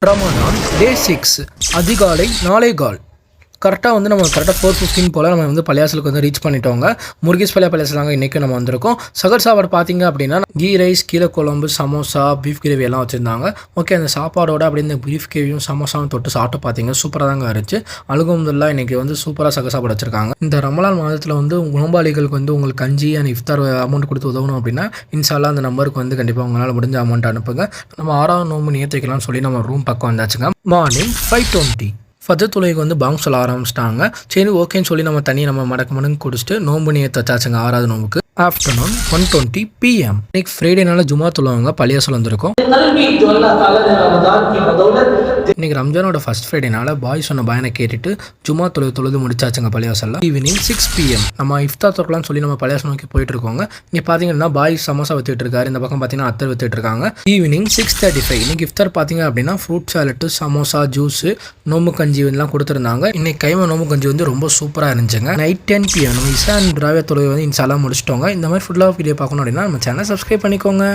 ரமதான் டே 6 அதிகாலை 4:15 கரெக்டாக வந்து நம்ம கரெக்டாக 4:15 போல் நம்ம வந்து பள்ளியாசலுக்கு வந்து ரீச் பண்ணிட்டோங்க. முருகேஷ் பள்ளியாசலாங்க இன்றைக்கி நம்ம வந்திருக்கோம். சகர் சாப்பாடு பார்த்தீங்க அப்படின்னா கீ ரைஸ், கீரை குழம்பு, சமோசா, பீஃப் கிரேவி எல்லாம் வச்சுருந்தாங்க. ஓகே, அந்த சாப்பாடோட அப்படியே இந்த பீஃப் கிரேவியும் சமோசாவும் தொட்டு சாப்பிட்டு பார்த்தீங்க சூப்பராக தாங்க இருந்துச்சு. அல்ஹம்துலில்லாஹ் இன்றைக்கி வந்து சூப்பராக சகர் சாப்பாடு வச்சுருக்காங்க. இந்த ரமலான் மாதத்தில் வந்து நோம்பாளிகளுக்கு வந்து உங்களுக்கு கஞ்சி அண்ட் இஃப்தார் அமௌண்ட் கொடுத்து உதவணும் அப்படின்னா இன்ஷால்லா அந்த நம்பருக்கு வந்து கண்டிப்பாக உங்களால் முடிஞ்ச அமௌண்ட் அனுப்புங்க. நம்ம 6ஆவது நோம்பு நியத்து வைக்கலாம்னு சொல்லி நம்ம ரூம் பக்கம் வந்தாச்சுங்க. மார்னிங் 5:20 ஃபஜர் தொழுகைக்கு வந்து பாங் சொல்ல ஆரம்பிச்சிட்டாங்க. சரி ஓகேன்னு சொல்லி நம்ம தண்ணி நம்ம மடக்கு குடிச்சிட்டு நோம்பு நியத்து வச்சாச்சுங்க 6ஆவது நோம்புக்கு. Afternoon 1:20 PM. இன்னைக்கு ஃப்ரைடேனால ஜுமா தொழுவாங்க பள்ளியாசல் வந்திருக்கும். இன்னைக்கு ரம்ஜானோட ஃபர்ஸ்ட் ஃப்ரைடேனால பாய் சொன்ன பயனை கேட்டுட்டு ஜுமா தொழுது முடிச்சாச்சுங்க பள்ளியாசல்ல. ஈவினிங் 6 PM நம்ம இஃப்தார் தொழலாம்னு சொல்லி நம்ம பள்ளியாசல் நோக்கி போயிட்டு இருக்கோங்க. இங்கே பார்த்தீங்கன்னா பாய் சமோசா வித்துட்டு இருக்காரு, இந்த பக்கம் பார்த்தீங்கன்னா அத்தர் வித்துட்டு இருக்காங்க. ஈவினிங் 6:35 இன்னைக்கு இஃப்தார் பார்த்தீங்க அப்படின்னா ஃப்ரூட் சாலட்டு, சமோசா, ஜூஸ், நோம்பு கஞ்சி எல்லாம் கொடுத்துருந்தாங்க. இன்னைக்கு கைமா நோம்பு கஞ்சி வந்து ரொம்ப சூப்பராக இருந்துச்சுங்க. நைட் 10 PM நம்ம இஷா அண்ட் ராவியா தொழுகை வந்து இன்ஷால்லா முடிச்சிட்டோங்க. இந்த மாதிரி ஃபுல்லாக வீடியோ பார்க்கணும் அப்படின்னா நம்ம சேனல் சப்ஸ்கிரைப் பண்ணிக்கோங்க.